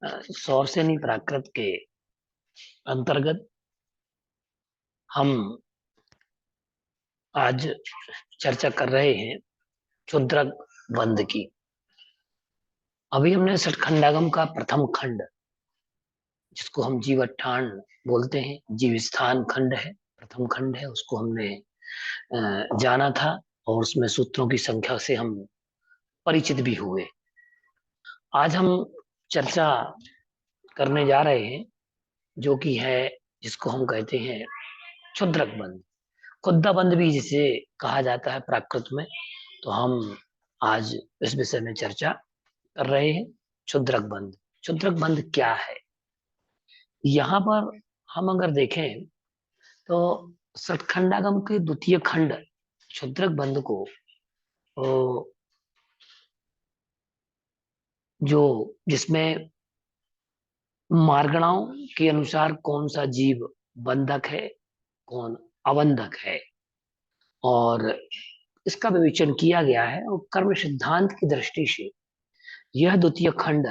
सौरसेनी प्राकृत के अंतर्गत हम आज चर्चा कर रहे हैं क्षुद्रक बंध की। अभी हमने सठखंडागम का प्रथम खंड, जिसको हम जीवठान बोलते हैं, जीव स्थान खंड है, प्रथम खंड है, उसको हमने जाना था और उसमें सूत्रों की संख्या से हम परिचित भी हुए। आज हम चर्चा करने जा रहे हैं जो कि है, जिसको हम कहते हैं क्षुद्रक बंध, खुद्दा बंध भी जिसे कहा जाता है प्राकृत में। तो हम आज इस विषय में चर्चा कर रहे हैं। क्षुद्रक बंध, क्षुद्रक बंध क्या है? यहाँ पर हम अगर देखें तो सतखंडागम के द्वितीय खंड क्षुद्रक बंध को जो जिसमें मार्गणाओं के अनुसार कौन सा जीव बंधक है, कौन अबंधक है, और इसका विवेचन किया गया है। और कर्म सिद्धांत की दृष्टि से यह द्वितीय खंड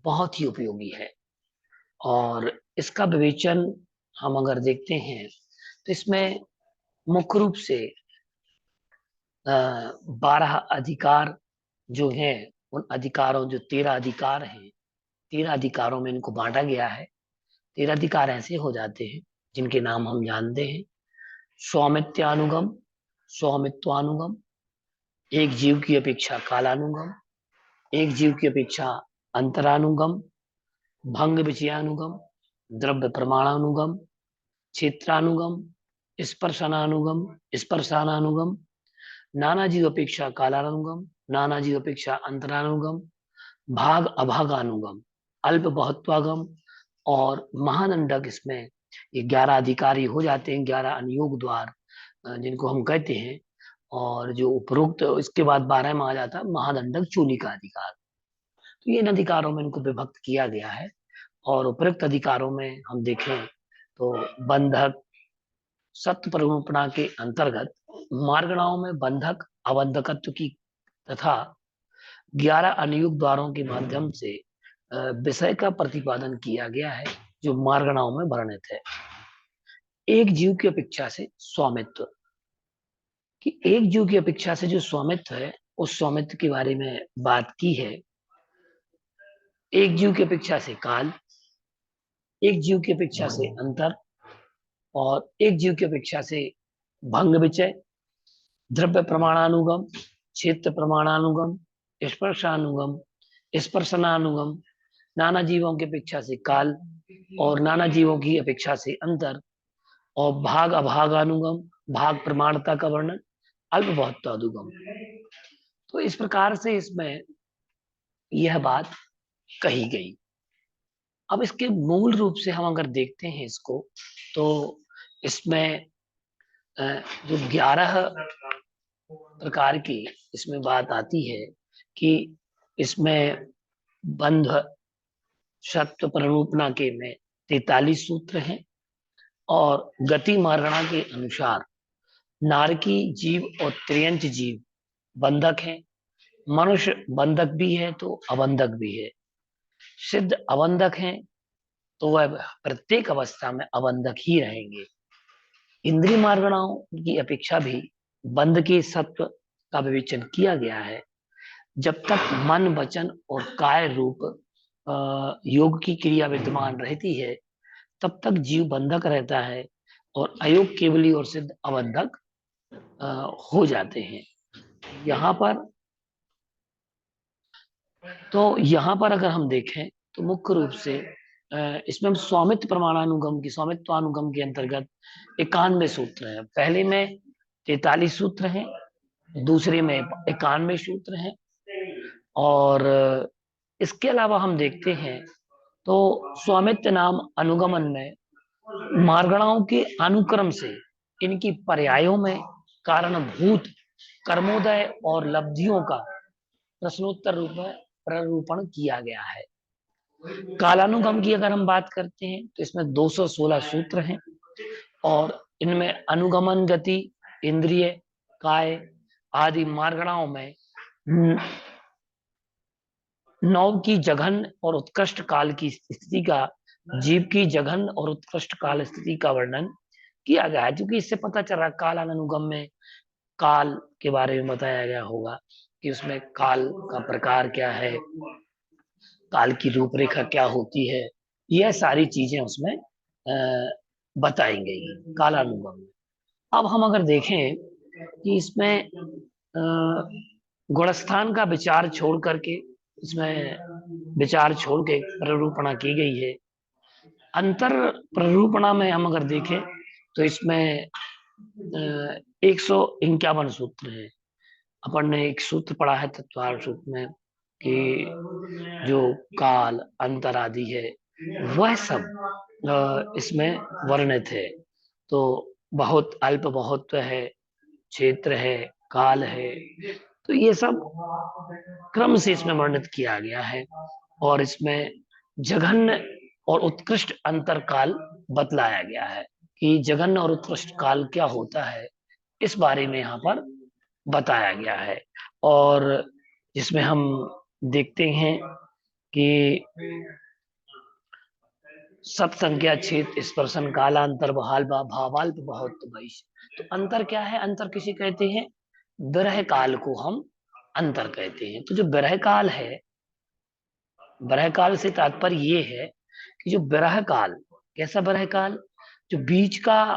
बहुत ही उपयोगी है। और इसका विवेचन हम अगर देखते हैं तो इसमें मुख्य रूप से 12 अधिकार जो हैं, उन अधिकारों, जो 13 अधिकार हैं, 13 अधिकारों में इनको बांटा गया है। 13 अधिकार ऐसे हो जाते हैं जिनके नाम हम जानते हैं। स्वामित्वानुगम, स्वामित्वानुगम, एक जीव की अपेक्षा कालानुगम, एक जीव की अपेक्षा अंतरानुगम, भंग विषयानुगम, द्रव्य प्रमाणानुगम, क्षेत्रानुगम, स्पर्शनानुगम, स्पर्शानानुगम, नाना जीव अपेक्षा कालानुगम, नाना जीव अपेक्षा अंतरानुगम, भाग अभागानुगम, अल्प बहुत्वागम और महादंडक। इसमें ये 11 अधिकारी हो जाते हैं, 11 अनुयोग द्वार जिनको हम कहते हैं। और जो उपरोक्त इसके बाद 12 में आ जाता है महादंडक चूली का अधिकार। तो ये इन अधिकारों में इनको विभक्त किया गया है। और उपरोक्त अधिकारों में हम देखें तो बंधक, सत्य परिरूपणा के अंतर्गत मार्गणाओं में बंधक अबंधकत्व की तथा 11 अनुयुक्त द्वारों के माध्यम से विषय का प्रतिपादन किया गया है जो मार्गणाओं में वर्णित है। एक जीव की अपेक्षा से स्वामित्व, कि एक जीव की अपेक्षा से जो स्वामित्व है, उस स्वामित्व के बारे में बात की है। एक जीव की अपेक्षा से काल, एक जीव की अपेक्षा से अंतर, और एक जीव की अपेक्षा से भंग विचय, द्रव्य प्रमाणानुगम, क्षेत्र प्रमाणानुगम, स्पर्शानुगम, स्पर्शनानुगम, नाना जीवों की अपेक्षा से काल और नाना जीवों की अपेक्षा से अंतर, और भाग अभागानुगम, भाग प्रमाणता का वर्णन, अल्प बहुत्वानुगम। तो इस प्रकार से इसमें यह बात कही गई। अब इसके मूल रूप से हम अगर देखते हैं इसको, तो इसमें जो 11 प्रकार की इसमें बात आती है कि इसमें बंध सत्व प्ररूपणा के में 43 सूत्र हैं, और गति मार्गणा के अनुसार नारकी जीव और त्रियंच जीव बंधक हैं। मनुष्य बंधक भी है तो अबंधक भी है। सिद्ध अबंधक हैं तो वह प्रत्येक अवस्था में अबंधक ही रहेंगे। इंद्रिय मार्गणाओं की अपेक्षा भी बंध के सत्व का विवेचन किया गया है। जब तक मन वचन और काय रूप योग की क्रिया विद्यमान रहती है, तब तक जीव बंधक रहता है और अयोग केवली और सिद्ध अबंधक हो जाते हैं। यहाँ पर अगर हम देखें तो मुख्य रूप से इसमें हम स्वामित्व प्रमाणानुगम की, स्वामित्वानुगम के अंतर्गत 91 सूत्र हैं। पहले में 43 सूत्र हैं, दूसरे में 91 सूत्र हैं। और इसके अलावा हम देखते हैं तो स्वामित्व नाम अनुगमन में मार्गणाओं के अनुक्रम से इनकी पर्यायों में कारणभूत कर्मोदय और लब्धियों का प्रश्नोत्तर रूप में प्ररूपण किया गया है। कालानुगम की अगर हम बात करते हैं तो इसमें 216 सूत्र हैं, और इनमें अनुगमन, गति, इंद्रिय, काय आदि मार्गणाओं में नौ की जघन और उत्कृष्ट काल की स्थिति का, जीव की जघन और उत्कृष्ट काल स्थिति का वर्णन किया गया है। क्योंकि इससे पता चल रहा है कालानुगम में काल के बारे में बताया गया होगा कि उसमें काल का प्रकार क्या है, काल की रूपरेखा क्या होती है, यह सारी चीजें उसमें बताई गई कालानुगम में। अब हम अगर देखें कि इसमें गुणस्थान का विचार छोड़ करके, इसमें विचार छोड़ के प्ररूपणा की गई है। अंतर प्ररूपणा में हम अगर देखें तो इसमें 151 सूत्र है। अपन ने एक सूत्र पढ़ा है तत्वार सूत्र में कि जो काल अंतर आदि है वह सब इसमें वर्णित है। तो बहुत अल्प बहुत है, क्षेत्र है, काल है, तो ये सब क्रम से इसमें वर्णित किया गया है। और इसमें जघन्य और उत्कृष्ट अंतर काल बतलाया गया है कि जघन्य और उत्कृष्ट काल क्या होता है, इस बारे में यहाँ पर बताया गया है। और जिसमें हम देखते हैं कि सत संख्या छेद स्पर्शन कालांतर बहाल भावाल्प बहुत भविष्य। तो अंतर क्या है? अंतर किसे कहते हैं? विरह काल को हम अंतर कहते हैं। तो जो विरह काल है, विरह काल से तात्पर्य ये है कि जो विरह काल, कैसा विरह काल, जो बीच का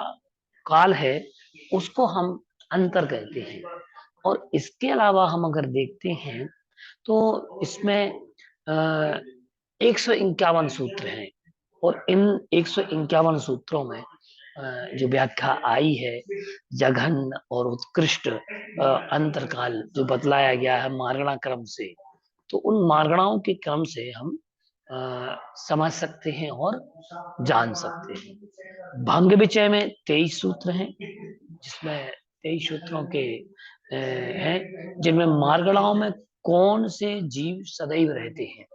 काल है उसको हम अंतर कहते हैं। और इसके अलावा हम अगर देखते हैं तो इसमें 151 सूत्र हैं। और इन 151 सूत्रों में जो व्याख्या आई है, जघन्य और उत्कृष्ट अंतरकाल जो बतलाया गया है मार्गणा क्रम से, तो उन मार्गणाओं के क्रम से हम समझ सकते हैं और जान सकते हैं। भंग विचय में 23 सूत्र हैं, जिसमें 23 सूत्रों के हैं, जिनमें मार्गणाओं में कौन से जीव सदैव रहते हैं,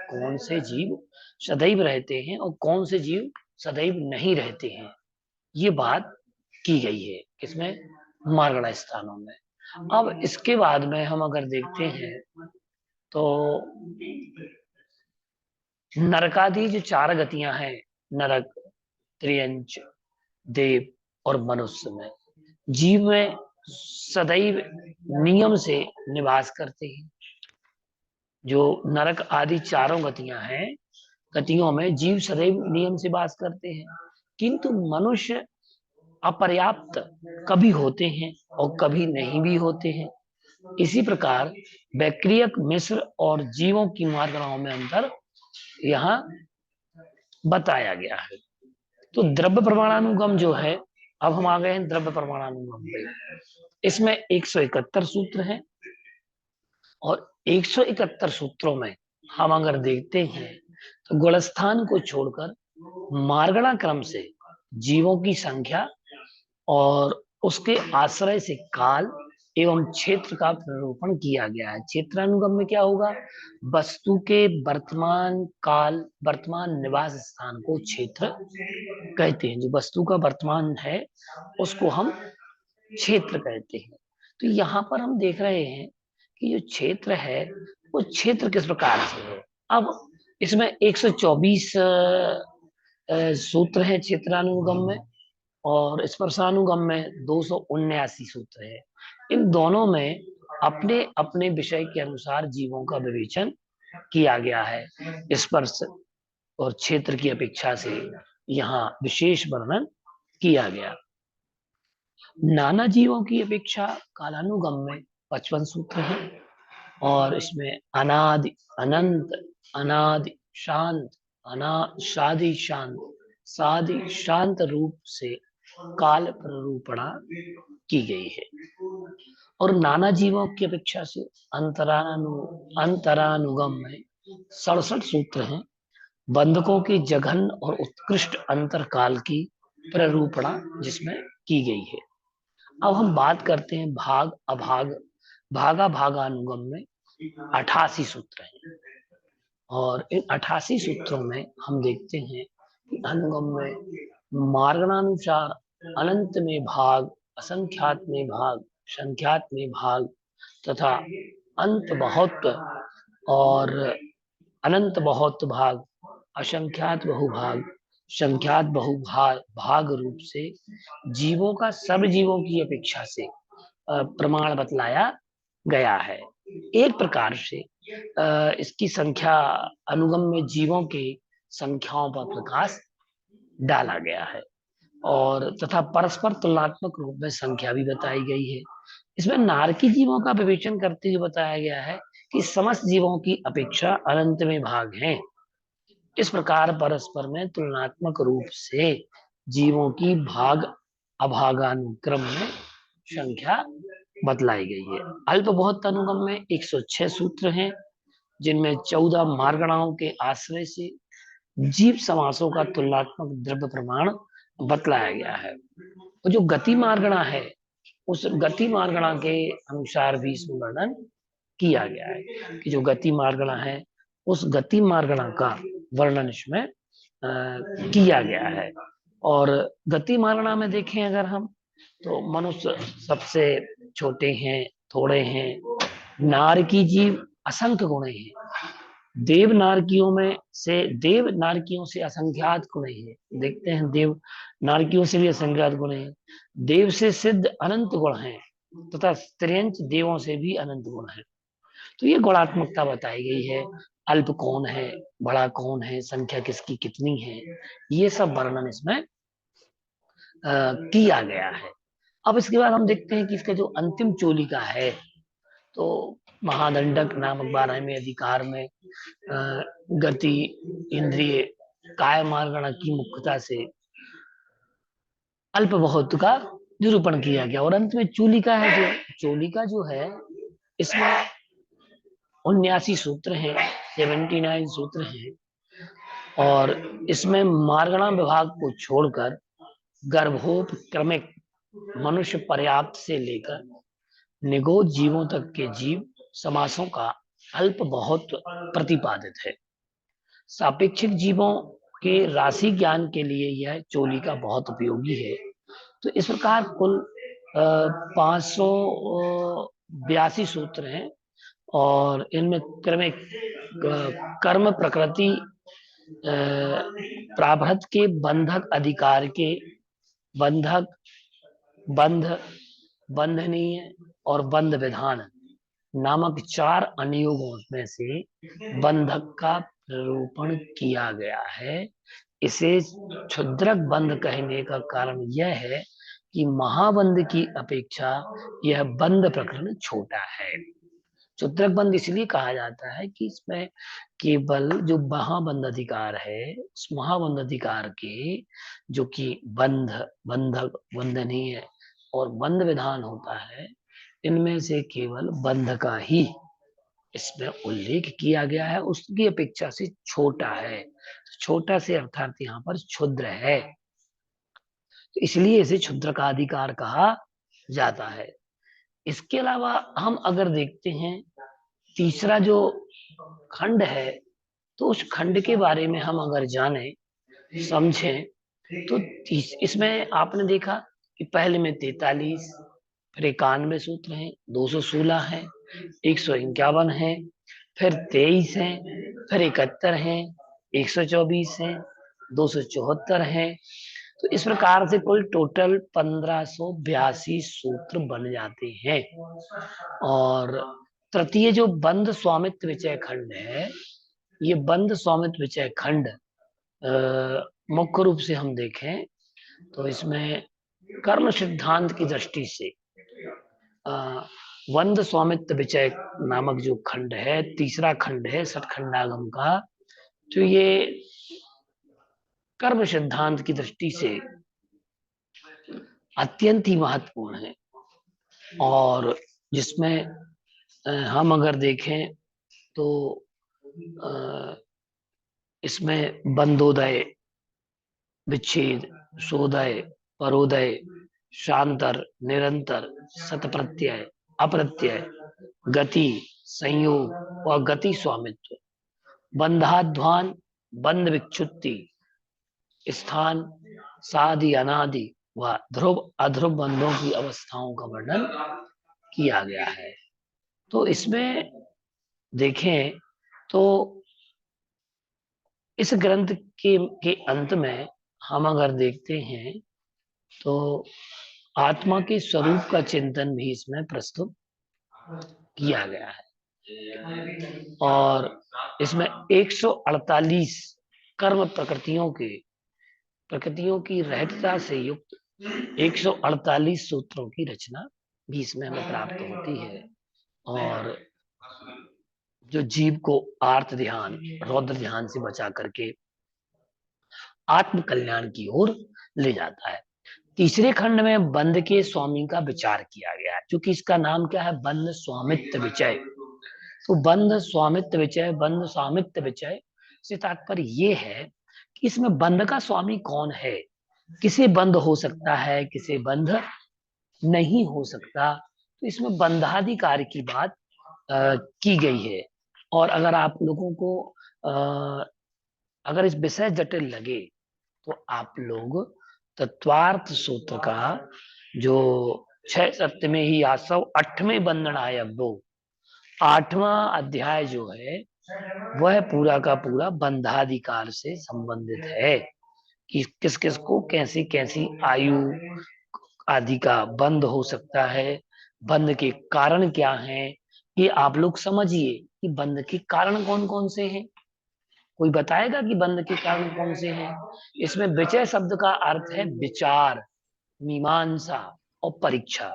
कौन से जीव सदैव रहते हैं और कौन से जीव सदैव नहीं रहते हैं, ये बात की गई है किसमें? मार्गणा स्थानों में। अब इसके बाद में हम अगर देखते हैं तो नरकादि जो 4 गतियां हैं, नरक, त्रियंच, देव और मनुष्य में, जीव में सदैव नियम से निवास करते हैं। जो नरक आदि चारों गतियां हैं, गतियों में जीव सदैव नियम से वास करते हैं। किंतु मनुष्य अपर्याप्त कभी होते हैं और कभी नहीं भी होते हैं। इसी प्रकार बैक्रियक, मिश्र और जीवों की मार्गणाओं में अंतर यहाँ बताया गया है। तो द्रव्य प्रमाणानुगम जो है, अब हम आ गए हैं द्रव्य प्रमाणानुगम पे। इसमें 171 सूत्र हैं और 171 सूत्रों में हम अगर देखते हैं तो गुणस्थान को छोड़कर मार्गणा क्रम से जीवों की संख्या और उसके आश्रय से काल एवं क्षेत्र का प्ररूपण किया गया है। क्षेत्रानुगम में क्या होगा? वस्तु के वर्तमान काल, वर्तमान निवास स्थान को क्षेत्र कहते हैं। जो वस्तु का वर्तमान है उसको हम क्षेत्र कहते हैं। तो यहाँ पर हम देख रहे हैं कि जो क्षेत्र है वो क्षेत्र किस प्रकार से है। अब इसमें 124 सूत्र हैं क्षेत्रानुगम में, और स्पर्शानुगम में 279 सूत्र है। इन दोनों में अपने अपने विषय के अनुसार जीवों का विवेचन किया गया है। स्पर्श और क्षेत्र की अपेक्षा से यहाँ विशेष वर्णन किया गया। नाना जीवों की अपेक्षा कालानुगम में 55 सूत्र हैं और इसमें अनादि, अनंत, अनादि, शांत, अना शादी शांत, सादि शांत रूप से काल प्ररूपणा की गई है। और नाना जीवों की अपेक्षा से अंतरानुगम में 67 सूत्र हैं। बंधकों की जघन और उत्कृष्ट अंतरकाल की प्ररूपणा जिसमें की गई है। अब हम बात करते हैं भाग अभाग, भागा भागानुगम में 88 सूत्र हैं। और इन 88 सूत्रों में हम देखते हैं कि अनुगम में मार्गणानुसार अनंत में भाग, असंख्यात में भाग, संख्यात में भाग तथा अंत बहुत और अनंत बहुत भाग, असंख्यात बहुभाग, संख्यात बहुभाग भाग रूप से जीवों का सब जीवों की अपेक्षा से प्रमाण बतलाया गया है। एक प्रकार से इसकी संख्या अनुगम में जीवों के संख्याओं पर प्रकाश डाला गया है और तथा परस्पर तुलनात्मक रूप में संख्या भी बताई गई है। इसमें नारकी जीवों का विवेचन करते हुए बताया गया है कि समस्त जीवों की अपेक्षा अनंत में भाग हैं। इस प्रकार परस्पर में तुलनात्मक रूप से जीवों की भाग अभागानुक्रम में संख्या बतलाई गई है। अल्प बहुत अनुगम में 106 सूत्र हैं, जिनमें 14 मार्गणाओं के आश्रय से जीव समासों का तुलनात्मक द्रव्य प्रमाण बतलाया गया है। और जो गति मार्गणा है, उस गति मार्गणा के अनुसार भी इसमें वर्णन किया गया है कि जो गति मार्गणा है, उस गति मार्गणा का वर्णन इसमें किया गया है। और गति मार्गणा में देखें अगर हम, तो मनुष्य सबसे छोटे हैं, थोड़े हैं, नारकी जीव असंख्य गुणे हैं, देव नारकियों से असंख्यात गुणे हैं। देखते हैं देव नारकियों से भी असंख्यात गुण हैं। देव से सिद्ध अनंत गुण हैं तथा स्त्रियंच देवों से भी अनंत गुण हैं। तो ये गुणात्मकता बताई गई है। अल्प कौन है, बड़ा कौन है, संख्या किसकी कितनी है, ये सब वर्णन इसमें किया गया है। अब इसके बाद हम देखते हैं कि इसका जो अंतिम चोलिका है, तो महादंडक नामक 12वें अधिकार में गति, इंद्रिय, काय मार्गण की मुख्यता से अल्प बहुत का निरूपण किया गया। और अंत में चूलिका है, चोलिका जो है, इसमें 79 सूत्र हैं, 79 सूत्र हैं। और इसमें मार्गणा विभाग को छोड़कर गर्भोपक्रमिक मनुष्य पर्याप्त से लेकर निगोद जीवों तक के जीव समासों का अल्प बहुत प्रतिपादित है। सापेक्षिक जीवों के राशि ज्ञान के लिए यह चोलिका बहुत उपयोगी है। तो इस प्रकार कुल 582 सूत्र हैं और इनमें क्रमिक कर्म प्रकृति प्रारब्ध के बंधक अधिकार के बंधक, बंध, बंधनीय और बंध विधान नामक 4 अनुयोगों में से बंधक का निरूपण किया गया है। इसे क्षुद्रक बंध कहने का कारण यह है कि महाबंध की अपेक्षा यह बंध प्रकरण छोटा है। क्षुद्रक बंध इसलिए कहा जाता है कि इसमें केवल जो महाबंध अधिकार है, उस महाबंध अधिकार के जो कि बंध, बंधक, बंधनीय और बंध विधान होता है, इनमें से केवल बंध का ही इसमें उल्लेख किया गया है, उसकी अपेक्षा से छोटा है। छोटा से अर्थात यहाँ पर क्षुद्र है, तो इसलिए इसे क्षुद्र का अधिकार कहा जाता है। इसके अलावा हम अगर देखते हैं तीसरा जो खंड है, तो उस खंड के बारे में हम अगर जाने समझें, तो इसमें आपने देखा कि पहले में 43, फिर 91 सूत्र हैं, 216 है, 151 है, फिर 23 है, फिर 71 है, 124 है, 274 है। तो इस प्रकार से कुल टोटल 1582 सूत्र बन जाते हैं। और तृतीय जो बंध स्वामित्व विचय खंड है, ये बंध स्वामित्व विचय खंड मुख्य रूप से हम देखें तो इसमें कर्म सिद्धांत की दृष्टि से बंध स्वामित्व विचय नामक जो खंड है, तीसरा खंड है षटखंडागम का, तो ये कर्म सिद्धांत की दृष्टि से अत्यंत ही महत्वपूर्ण है। और जिसमें हम अगर देखें तो इसमें बंदोदय, विच्छेद, सोदय, परोदय, शांतर, निरंतर, सतप्रत्यय, अप्रत्यय, गति, संयोग और गति स्वामित्व, बंधाध्वान, बंध विक्षुप्ति, स्थान, सादि अनादि व ध्रुव अध्रुव बंधों की अवस्थाओं का वर्णन किया गया है। तो इसमें देखें तो इस ग्रंथ के अंत में हम अगर देखते हैं तो आत्मा के स्वरूप का चिंतन भी इसमें प्रस्तुत किया गया है। और इसमें 148 कर्म प्रकृतियों की रहतता से युक्त 148 सूत्रों की रचना भी इसमें हमें प्राप्त होती है। और जो जीव को आर्त ध्यान, रौद्र ध्यान से बचा करके आत्म कल्याण की ओर ले जाता है। तीसरे खंड में बंध के स्वामी का विचार किया गया है, क्योंकि इसका नाम क्या है, बंध स्वामित्व विचय। तो बंध स्वामित्व विचय से तात्पर्य ये है कि इसमें बंध का स्वामी कौन है, किसे बंध हो सकता है, किसे बंध नहीं हो सकता। तो इसमें बंधाधिकार की बात की गई है। और अगर आप लोगों को अगर इस विषय जटिल लगे तो आप लोग तत्वार्थ सूत्र का जो 6 सप्तमे ही आसव 8वें बंधनाय दो 8वां अध्याय जो है वह पूरा का पूरा बंधाधिकार से संबंधित है कि किस किस को कैसी कैसी आयु आदि का बंध हो सकता है, बंध के कारण क्या हैं। ये आप लोग समझिए कि बंध के कारण कौन कौन से हैं। कोई बताएगा कि बंध के कारण कौन से हैं। इसमें विचय शब्द का अर्थ है विचार, मीमांसा और परीक्षा।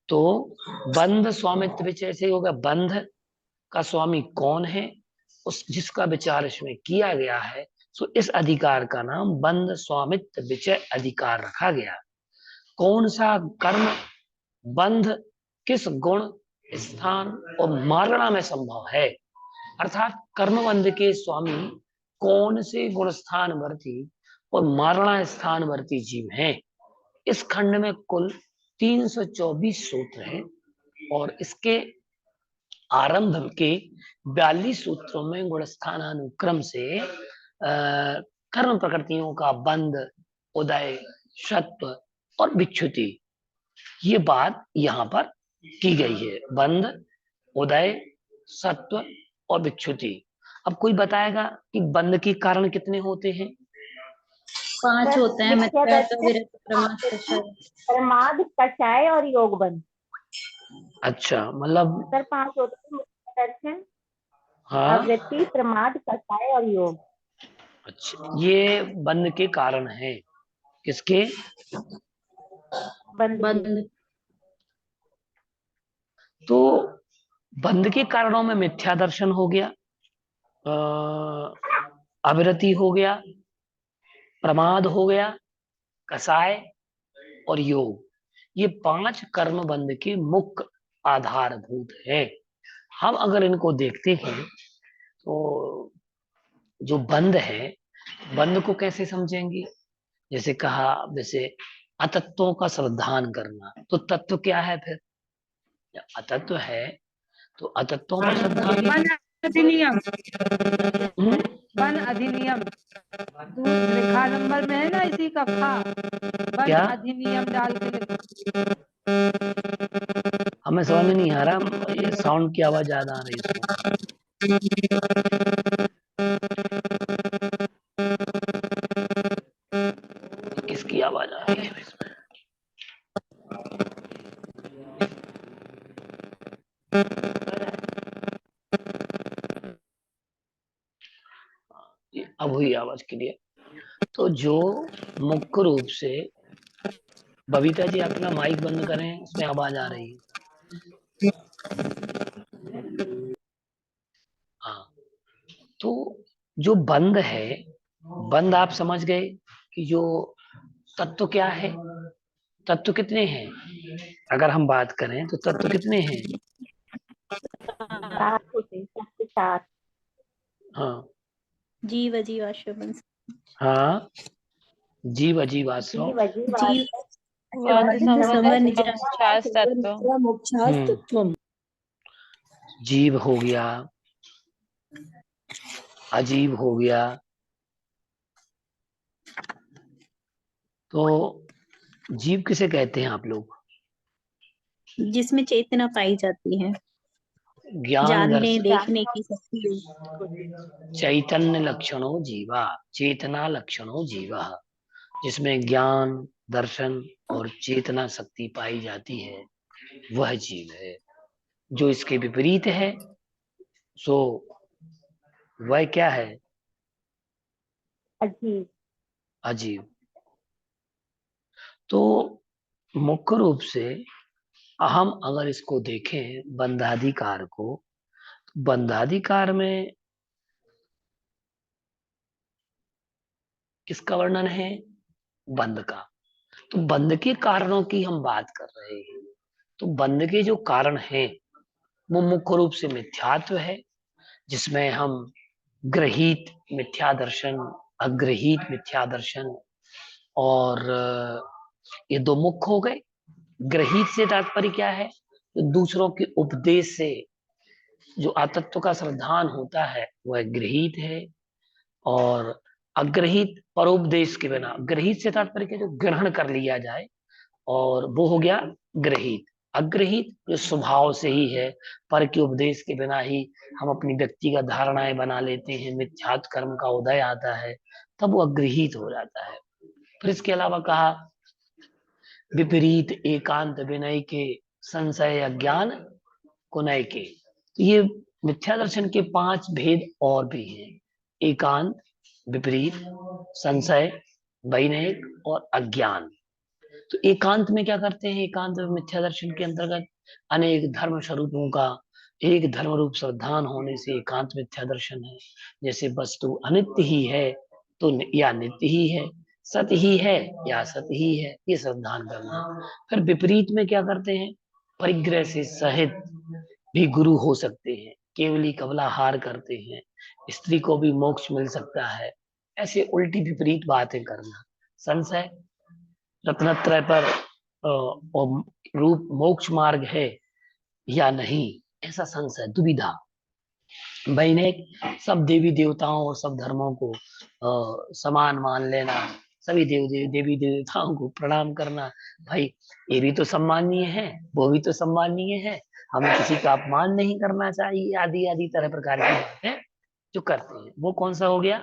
तो बंध स्वामित्व विचय से होगा, बंध का स्वामी कौन है, उस जिसका विचार इसमें किया गया है। सो इस अधिकार का नाम बंध स्वामित्व विचय अधिकार रखा गया। कौन सा कर्म बंध किस गुण, स्थान और मारणा में संभव है, अर्थात कर्मबंध के स्वामी कौन से गुण स्थानवर्ती और मारणा स्थानवर्ती जीव हैं। इस खंड में कुल 324 सूत्र हैं और इसके आरंभ के 42 सूत्रों में गुणस्थानानुक्रम से कर्म प्रकृतियों का बंध, उदय, सत्व और विच्युति, ये बात यहाँ पर की गई है। बंध, उदय, सत्व और विच्युति। अब कोई बताएगा कि बंध के कारण कितने होते हैं? 5 होते हैं, मिथ्या दर्शन, विरत, प्रमाद, कषाय। प्रमाद, कषाय और योग बंध। अच्छा, मतलब सर 5 होते हैं, मिथ्या दर्शन, हाँ, आवृत्ति, प्रमाद, कषाय और योग। अच्छा, ये बंध के कारण है। किसके? बंध। तो बंध के कारणों में मिथ्या दर्शन हो गया, अविरति हो गया, प्रमाद हो गया, कसाय और योग। ये 5 कर्म बंध के मुख्य आधारभूत है। हम अगर इनको देखते हैं तो जो बंध है, बंध को कैसे समझेंगे? जैसे कहा, जैसे अतत्वों का श्रद्धान करना, तो तत्व क्या है फिर? अतत्व है तो अतत्वों का श्रद्धान। वन अधिनियम, हम्म? वन अधिनियम रेखा नंबर में है ना, इसी का खा वन क्या? अधिनियम डाल के लिखो। हमें समझ में नहीं आ रहा, ये साउंड की आवाज ज्यादा आ रही है इसमें। किसकी आवाज आ रही है इसमें? अब हुई आवाज क्लियर। तो जो मुख्य रूप से, बबीता जी अपना माइक बंद करें, उसमें आवाज आ रही है। हाँ, तो जो बंध है, बंध आप समझ गए कि जो तत्व क्या है, तत्व कितने हैं? अगर हम बात करें तो तत्व कितने हैं? 7 होते हैं, 7। हाँ जीव, अजीव, आश्रम। हाँ, जीव, अजीव, आश्रव, जीव, अजीव, जीव, जीव हो गया, अजीव हो गया। तो जीव किसे कहते हैं आप लोग? जिसमें चेतना पाई जाती है। ज्ञान जानने दर्शन देखने की शक्ति है। चैतन्य लक्षणों जीवा, चेतना लक्षणों जीवा, जिसमें ज्ञान दर्शन और चेतना शक्ति पाई जाती है वह जीव है। जो इसके विपरीत है सो वह क्या है? अजीब। अजीव। तो मुख्य रूप से हम अगर इसको देखें बंधाधिकार को, बंधाधिकार में किसका वर्णन है? बंध का। तो बंध के कारणों की हम बात कर रहे हैं। तो बंध के जो कारण हैं वो मुख्य रूप से मिथ्यात्व है, जिसमें हम ग्रहित मिथ्या दर्शन, अग्रहित मिथ्या दर्शन और ये दो मुख्य हो गए। ग्रहित से तात्पर्य क्या है? तो दूसरों के उपदेश से जो आतत्व का श्रद्धान होता है वह ग्रहित है, और अग्रहित परोपदेश के बिना, ग्रहित से तात्पर्य क्या? जो ग्रहण कर लिया जाए, और वो हो गया ग्रहित। अग्रहित जो स्वभाव से ही है, पर के उपदेश के बिना ही हम अपनी व्यक्तिगत धारणाएं बना लेते हैं, मिथ्यात्व कर्म का उदय आता है, तब वो अग्रहित हो जाता है। फिर इसके अलावा कहा विपरीत एकांत विनय के संशय अज्ञान कुनय के। तो ये मिथ्या दर्शन के 5 भेद और भी हैं: एकांत, विपरीत, संशय, वैनयिक और अज्ञान। तो एकांत में क्या करते हैं? एकांत में मिथ्या दर्शन के अंतर्गत अनेक धर्म स्वरूपों का एक धर्म रूप श्रद्धान होने से एकांत मिथ्या दर्शन है। जैसे वस्तु अनित्य ही है तो या नित्य ही है, सत्य ही है या सत्य ही है, ये श्रद्धान करना। फिर विपरीत में क्या करते हैं? परिग्रह से सहित भी गुरु हो सकते हैं, केवली कबलाहार करते हैं, स्त्री को भी मोक्ष मिल सकता है, ऐसे उल्टी विपरीत बातें करना। संशय, रत्नत्रय पर रूप मोक्ष मार्ग है या नहीं, ऐसा संशय, दुविधा। वैनिक, सब देवी देवताओं और सब धर्मों को समान मान लेना, सभी देवी देवताओं को प्रणाम करना। भाई ये भी तो सम्मानीय है, वो भी तो सम्मानीय है, हमें किसी का अपमान नहीं करना चाहिए, आदि आदि तरह प्रकार की बातें जो करते हैं, वो कौन सा हो गया?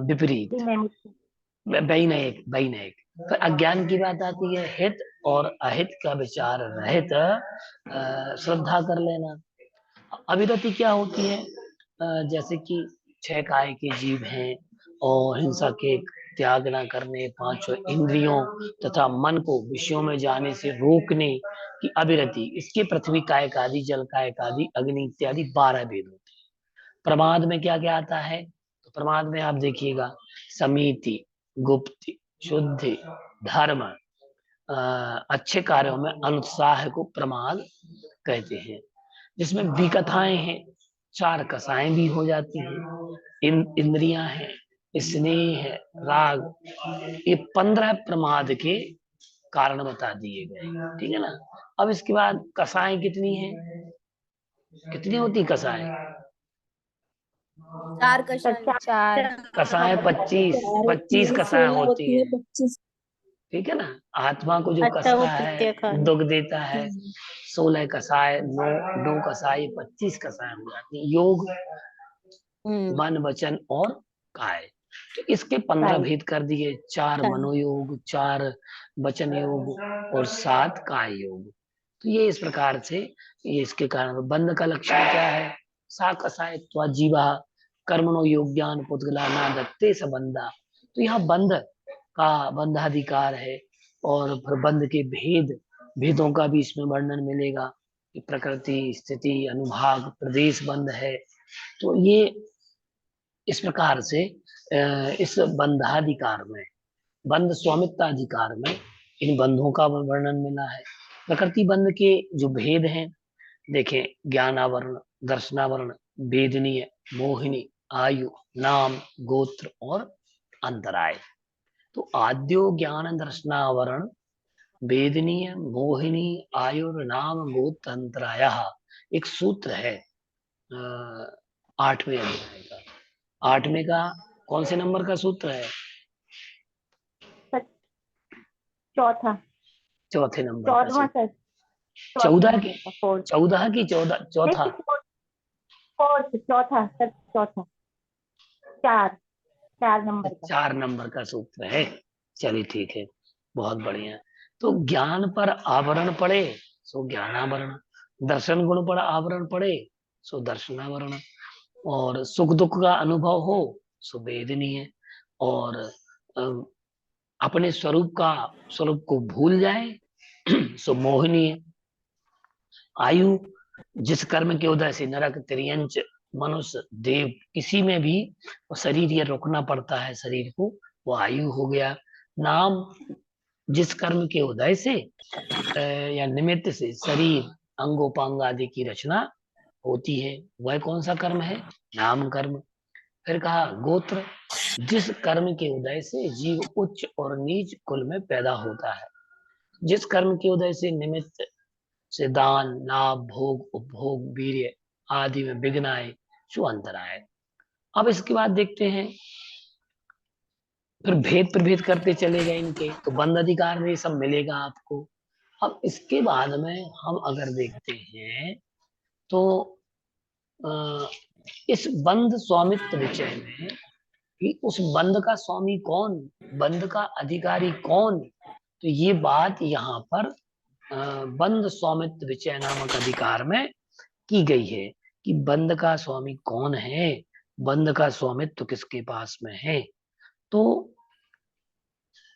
विपरीत, वैनयिक। वैनयिक। फिर अज्ञान की बात आती है, हित और अहित का विचार रहित श्रद्धा कर लेना। अविरति क्या होती है? जैसे कि 6 काय के जीव हैं और हिंसा के त्याग न करने, 5 इंद्रियों तथा मन को विषयों में जाने से रोकने की अविरति, इसके पृथ्वी कायक आदि, जल कायक आदि, अग्नि इत्यादि 12 भेद होते हैं। प्रमाद में क्या क्या आता है? तो प्रमाद में आप देखिएगा समिति, गुप्ति, शुद्धि, धर्म, अच्छे कार्यों में अनुत्साह को प्रमाद कहते हैं। जिसमें विकथाएं हैं, 4 कसाएं भी हो जाती हैं, इंद्रियां हैं, स्नेह है, राग, ये 15 प्रमाद के कारण बता दिए गए। ठीक है ना? अब इसके बाद कसाएं कितनी हैं? कितनी होती कसाएं? 4 कषाय। 4। कसाएं 25 कसाएं होती हैं। 25। ठीक है ना? आत्मा को जो अच्छा, वो कसता है, प्रत्येक दुख देता है, 16 कसाय, 9 कसाई, 25 कसाय हो जाती है। योग, मन, वचन और काय, तो इसके 15 भेद कर दिए। 4 मनोयोग, 4 वचन योग और 7 काय योग। तो ये इस प्रकार से ये इसके कारण बंध का लक्षण क्या है? सा कसाय त्वा जीवा कर्मणो योग्यान पुद्गला ना दत्ते सबंधा। तो यहाँ बंध का बंधाधिकार है, और फिर बंध के भेदों का भी इसमें वर्णन मिलेगा कि प्रकृति, स्थिति, अनुभाग, प्रदेश बंध है। तो ये इस प्रकार से इस बंधाधिकार में, बंध स्वामित्वाधिकार में इन बंधों का वर्णन मिला है। प्रकृति बंध के जो भेद हैं देखें, ज्ञानावरण, दर्शनावरण, वेदनीय, मोहिनी, आयु, नाम, गोत्र और अंतराय। तो आद्यो ज्ञान दर्शनावरण वेदनीय, मोहिनी, आयुर, नाम, गोत्र, अंतराय, एक सूत्र है 8वें अध्याय का। 8वें का कौन से नंबर का सूत्र है? चौथा। चौथे नंबर का सूत्र। 14 की फोर्थ 14 की चौथा फोर्थ चौथा सर चौथा 4 नंबर का 4 नंबर का सूत्र है। चलिए ठीक है, बहुत बढ़िया। तो ज्ञान पर आवरण पड़े सो ज्ञानावरण, दर्शन गुण पर आवरण पड़े सो दर्शनावरण, और सुख दुख का अनुभव हो सो वेदनीय, और अपने स्वरूप को भूल जाए सो मोहनीय। आयु जिस कर्म के उदय से नरक त्रियंच मनुष्य देव किसी में भी वो शरीर ये रोकना पड़ता है शरीर को, वो आयु हो गया। नाम जिस कर्म के उदय से या निमित्त से शरीर अंगोपांग आदि की रचना होती है, वह कौन सा कर्म है? नाम कर्म। फिर कहा गोत्र, जिस कर्म के उदय से जीव उच्च और नीच कुल में पैदा होता है, जिस कर्म के उदय से निमित्त से दान लाभ भोग उपभोग वीर्य आदि में विघ्न आए सो अंतर आए। अब इसके बाद देखते हैं, फिर भेद प्रभेद करते चले गए इनके, तो बंद अधिकार में ये सब मिलेगा आपको। अब इसके बाद में हम अगर देखते हैं तो इस बंद स्वामित्व विषय में कि उस बंद का स्वामी कौन, बंद का अधिकारी कौन, तो ये बात यहाँ पर बंद स्वामित्व विषय नामक अधिकार में की गई है कि बंद का स्वामी कौन है, बंद का स्वामित्व किसके पास में है। तो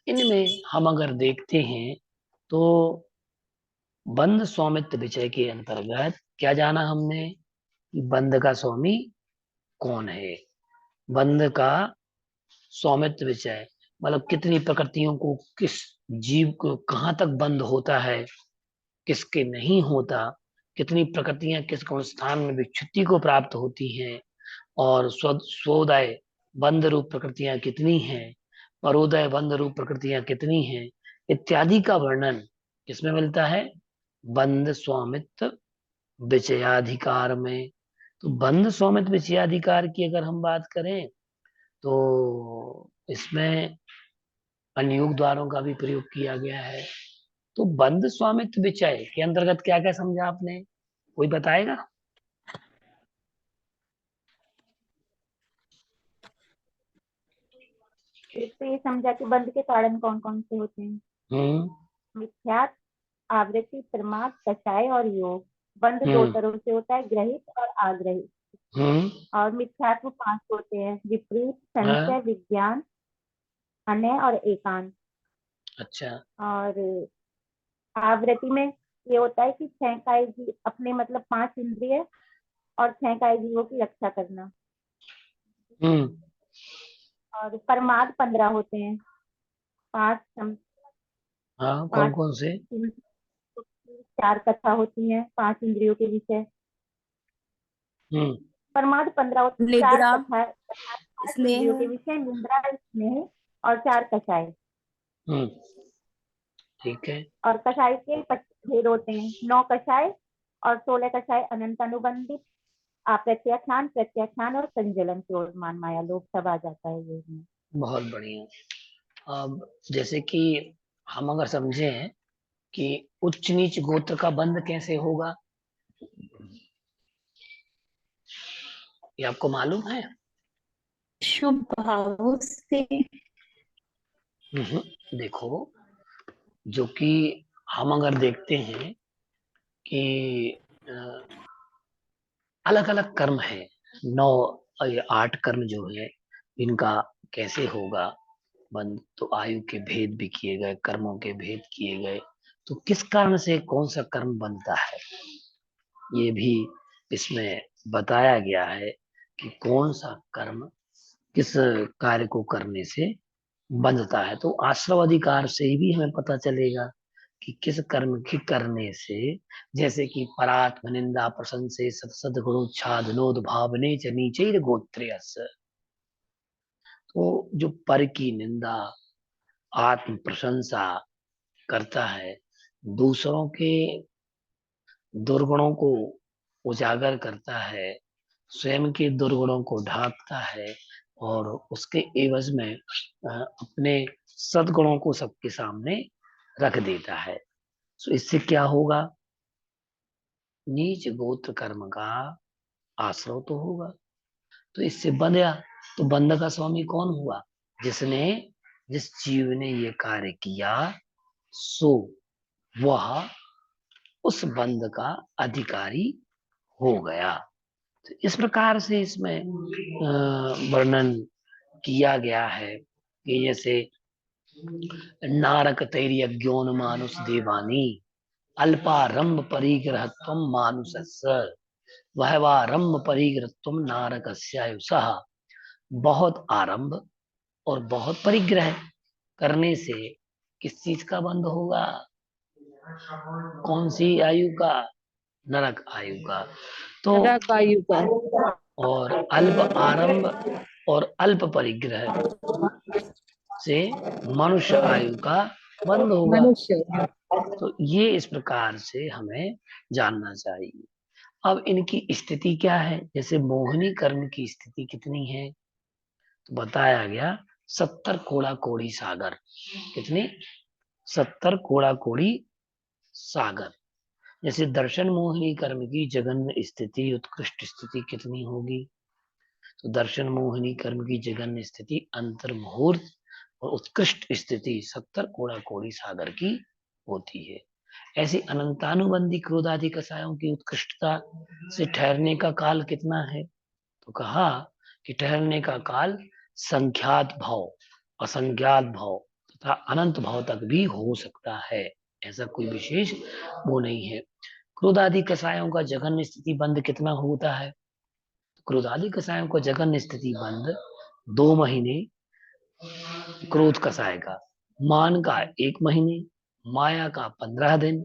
इनमें हम अगर देखते हैं तो बंद स्वामित्व विषय के अंतर्गत क्या जाना हमने कि बंद का स्वामी कौन है। बंद का स्वामित्व विषय मतलब कितनी प्रकृतियों को, किस जीव को कहाँ तक बंद होता है, किसके नहीं होता, कितनी प्रकृतियां किस कौन स्थान में विच्युति को प्राप्त होती हैं, और स्वोदय बंद रूप प्रकृतियां कितनी हैं, परोदय बंद रूप प्रकृतियां कितनी हैं, इत्यादि का वर्णन किसमें मिलता है? बंद स्वामित्व विषयाधिकार में। तो बंद स्वामित्व विषयाधिकार की अगर हम बात करें तो इसमें अनुयोग द्वारों का भी प्रयोग किया गया है। तो बंद स्वामित्व विषय के अंतर्गत क्या क्या समझा आपने, कोई बताएगा? एक तो ये समझा कि बंद के कारण कौन कौन से होते हैं। मिथ्यात्व, आवृत्ति, प्रमाद, कषाय और योग। बंद 2 तरह से होता है, ग्रहित और आग्रहित। और मिथ्यात्व 5 होते हैं, विपरीत, संशय, विज्ञान, अन्य और एकांत। अच्छा। और आवृत्ति में ये होता है कि 6 काय जी अपने मतलब 5 इंद्रिय और 6 काय जीवों की रक्षा करना। और परमाद 15 होते हैं, 5 कौन कौन से? 4 कथा होती है, 5 इंद्रियों के विषय। परमाद 15 होते हैं, 4 कथा, 5 इंद्रियों के विषय, निद्रा, स्नेह और 4 कषाय। ठीक है। और कषाय के 25 भेद होते हैं, 9 कषाय और 16 कषाय अनंत अनुबंधित, प्रत्याख्यान, प्रत्याख्यान और संजलन, क्रोध मान माया लोभ सब आ जाता है ये में। बहुत बढ़िया। अब जैसे कि हम अगर समझे कि उच्च नीच गोत्र का बंध कैसे होगा, ये आपको मालूम है? शुभ भाव से। देखो, जो कि हम अगर देखते हैं कि अलग अलग कर्म है, 9 8 कर्म जो है इनका कैसे होगा बंद, तो आयु के भेद भी किए गए, कर्मों के भेद किए गए, तो किस कारण से कौन सा कर्म बनता है ये भी इसमें बताया गया है कि कौन सा कर्म किस कार्य को करने से बंधता है। तो आश्रव अधिकार से ही भी हमें पता चलेगा कि किस कर्म की करने से, जैसे कि परात्म निंदा प्रशंसे सत्सद गुणोच्छाद नोद भावने च नीचैर गोत्रेयस, तो जो पर की निंदा, आत्म प्रशंसा करता है, दूसरों के दुर्गुणों को उजागर करता है, स्वयं के दुर्गुणों को ढांकता है, और उसके एवज में अपने सद्गुणों को सबके सामने रख देता है। तो इससे क्या होगा नीच गोत्र कर्म का आश्रय तो होगा, तो इससे बंधा, तो बंध का स्वामी कौन हुआ? जिस जीव ने ये कार्य किया सो वह उस बंध का अधिकारी हो गया। तो इस प्रकार से इसमें वर्णन किया गया है कि जैसे नारक तैर्यज्ञोन मानुष देवानी अल्पारंभ परिग्रहत्वम मानुषस्य वहवारंभ परिग्रहत्वम नारकस्यायुषः। बहुत आरंभ और बहुत परिग्रह करने से किस चीज का बंध होगा? कौन सी आयु का? नरक आयु का। तो नरक आयु का। और अल्प आरंभ और अल्प परिग्रह से मनुष्य आयु का बंध होगा। मनुष्य। तो ये इस प्रकार से हमें जानना चाहिए। अब इनकी स्थिति क्या है? जैसे मोहिनी कर्म की स्थिति कितनी है? तो बताया गया 70 कोड़ा कोड़ी सागर। कितनी? 70 कोड़ा कोड़ी सागर। जैसे दर्शन मोहिनी कर्म की जघन्य स्थिति, उत्कृष्ट स्थिति कितनी होगी? तो दर्शन मोहिनी कर्म की जघन्य स्थिति अंतर मुहूर्त और उत्कृष्ट स्थिति 70 कोड़ा कोड़ी सागर की होती है। ऐसी अनंतानुबंधी क्रोधादि कसायों की उत्कृष्टता से ठहरने का काल कितना है? तो कहा कि ठहरने का काल संख्यात भाव, असंख्यात भाव तथा अनंत भाव तक भी हो सकता है। ऐसा कोई विशेष वो नहीं है। क्रोधादि कसायों का जघन्य स्थिति बंद कितना होता है? क्रोधादि कसायों का जघन्य स्थिति बंद 2 महीने क्रोध कसाय का, मान का 1 महीने, माया का 15 दिन,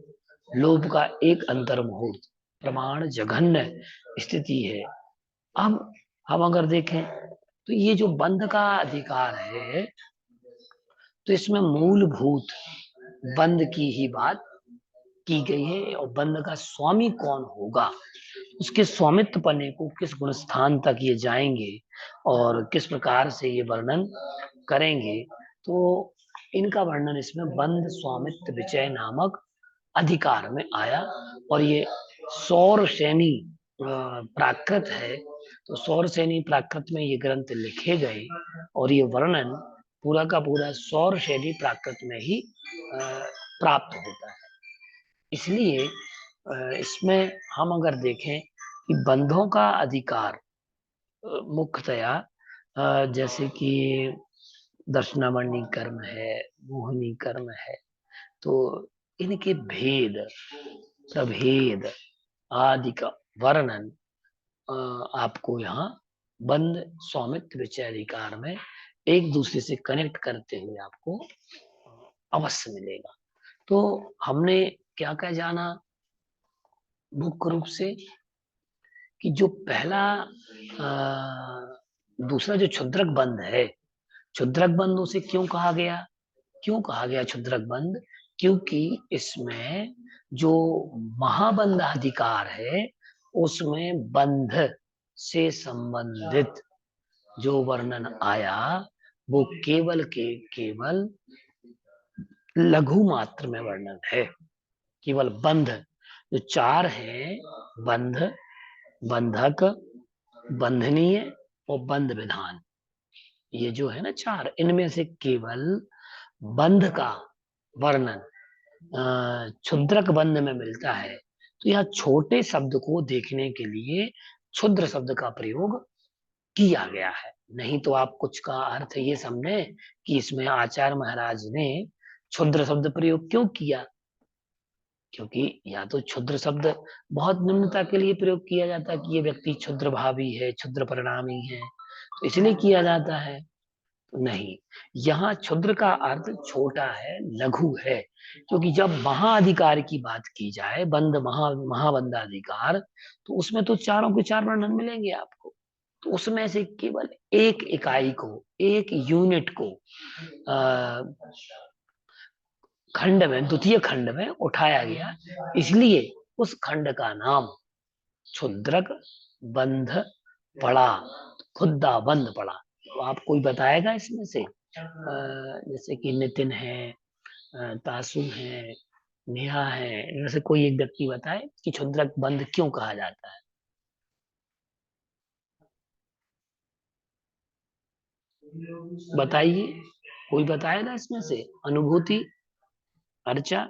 लोभ का 1 अंतर मुहूर्त प्रमाण जघन्य स्थिति है। अब हम अगर देखें तो ये जो बंध का अधिकार है, तो इसमें मूलभूत बंध की ही बात की गई है। और बंध का स्वामी कौन होगा, उसके स्वामित्व पने को किस गुण स्थान तक ये जाएंगे और किस प्रकार से ये वर्णन करेंगे, तो इनका वर्णन इसमें बंध स्वामित्व विचय नामक अधिकार में आया। और ये सौर सैनी प्राकृत है, तो सौर सैनी प्राकृत में ये ग्रंथ लिखे गए और ये वर्णन पूरा का पूरा सौर सैनी प्राकृत में ही प्राप्त होता है। इसलिए इसमें हम अगर देखें कि बंधों का अधिकार मुख्यतया जैसे कि दर्शनावरणी कर्म है, मोहिनी कर्म है, तो इनके भेद प्रभेद आदि का वर्णन आपको यहाँ बंध स्वामित्व विचय अधिकार में एक दूसरे से कनेक्ट करते हुए आपको अवश्य मिलेगा। तो हमने क्या क्या जाना मुख्य रूप से कि जो पहला दूसरा जो क्षुद्रक बंध है, क्षुद्रक बंध उसे क्यों कहा गया? क्यों कहा गया क्षुद्रक बंध? क्योंकि इसमें जो महाबंध अधिकार है उसमें बंध से संबंधित जो वर्णन आया वो केवल केवल लघु मात्र में वर्णन है। केवल बंध जो 4 है, बंध, बंधक, बंधनीय और बंध विधान, ये जो है ना 4, इनमें से केवल बंध का वर्णन क्षुद्रक बंध में मिलता है। तो यह छोटे शब्द को देखने के लिए क्षुद्र शब्द का प्रयोग किया गया है। नहीं तो आप कुछ का अर्थ ये समझे कि इसमें आचार्य महाराज ने क्षुद्र शब्द प्रयोग क्यों किया, क्योंकि या तो क्षुद्र शब्द बहुत निम्नता के लिए प्रयोग किया जाता है कि ये व्यक्ति क्षुद्र भावी है, क्षुद्र परिणामी है, तो इसलिए किया जाता है। नहीं, यहाँ क्षुद्र का अर्थ छोटा है, लघु है। क्योंकि जब महाअधिकार की बात की जाए, बंद महाबंधाधिकार, तो उसमें तो चारों के 4 वर्णन मिलेंगे आपको। तो उसमें से केवल एक इकाई को, एक यूनिट को खंड में, द्वितीय खंड में उठाया गया, इसलिए उस खंड का नाम क्षुद्रक बंध पड़ा, खुद्दा बंध पड़ा। तो आप कोई बताएगा इसमें से? जैसे कि नितिन है, तासुम है, नेहा है। जैसे कोई एक व्यक्ति बताए कि क्षुद्रक बंध क्यों कहा जाता है। बताइए, कोई बताएगा इसमें से? अनुभूति, अर्चा,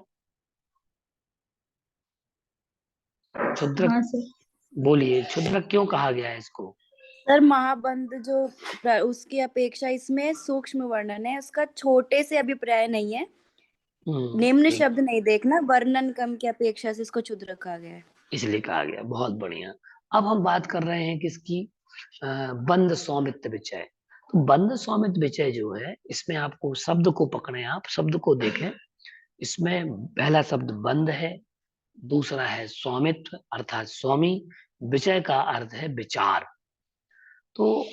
क्षुद्रक हाँ सर। बोलिए, क्षुद्रक क्यों कहा गया है इसको? सर महाबंध जो उसकी अपेक्षा इसमें सूक्ष्म वर्णन है, उसका छोटे से अभिप्राय नहीं है। निम्न ठीक, शब्द नहीं देखना, वर्णन कम की अपेक्षा से इसको क्षुद्र कहा गया है। इसलिए कहा गया। बहुत बढ़िया। अब हम बात कर रहे हैं किसकी? बंध स्वामित्व विचय। तो बंध स्वामित्व विचय जो है, इसमें आपको शब्द को पकड़े, आप शब्द को देखें। इसमें पहला शब्द बंध है, दूसरा है स्वामित्व अर्थात स्वामी, विचय का अर्थ है विचार। तो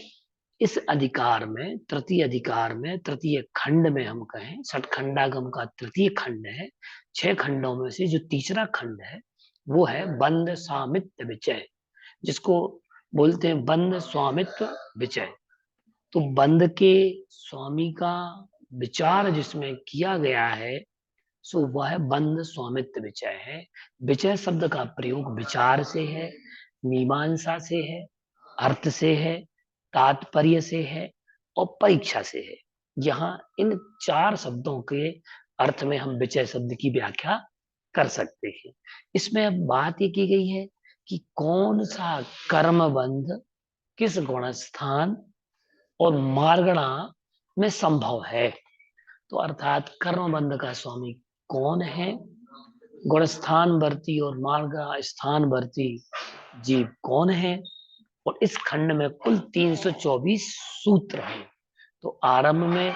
इस अधिकार में, तृतीय अधिकार में, तृतीय खंड में हम कहें, षटखंडागम का तृतीय खंड है। 6 खंडों में से जो तीसरा खंड है वो है बंध स्वामित्व विचय, जिसको बोलते हैं बंध स्वामित्व विचय। तो बंध के स्वामी का विचार जिसमें किया गया है, सो वह बंध स्वामित्व विचय है। विचय शब्द का प्रयोग विचार से है, मीमांसा से है, अर्थ से है, तात्पर्य से है और परीक्षा से है। यहाँ इन 4 शब्दों के अर्थ में हम विचय शब्द की व्याख्या कर सकते हैं। इसमें अब बात ये की गई है कि कौन सा कर्म बंध किस गुण स्थान और मार्गणा में संभव है। तो अर्थात कर्म बंध का स्वामी कौन है, गुणस्थान वर्ती और मार्ग स्थान वर्ती जीव कौन है, और इस खंड में कुल 324 सूत्र हैं। तो आरंभ में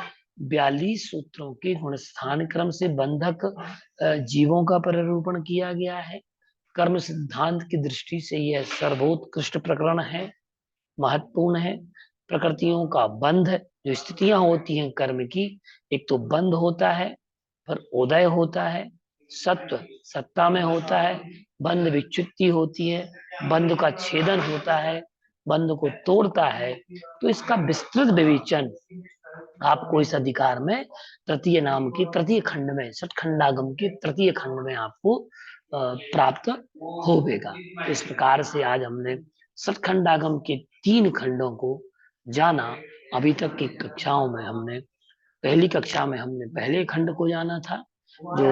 42 सूत्रों के गुणस्थान क्रम से बंधक जीवों का प्ररूपण किया गया है। कर्म सिद्धांत की दृष्टि से यह सर्वोत्कृष्ट प्रकरण है, महत्वपूर्ण है। प्रकृतियों का बंध, जो स्थितियां होती हैं कर्म की, एक तो बंध होता है, फिर उदय होता है, सत्व सत्ता में होता है, बंध विच्युति होती है, बंध का छेदन होता है, बंध को तोड़ता है। तो इसका विस्तृत विवेचन आपको इस अधिकार में तृतीय नाम की तृतीय खंड में, षटखंडागम के तृतीय खंड में आपको प्राप्त होगा। इस प्रकार से आज हमने षटखंडागम के 3 खंडों को जाना। अभी तक की कक्षाओं में हमने, पहली कक्षा में हमने पहले खंड को जाना था, जो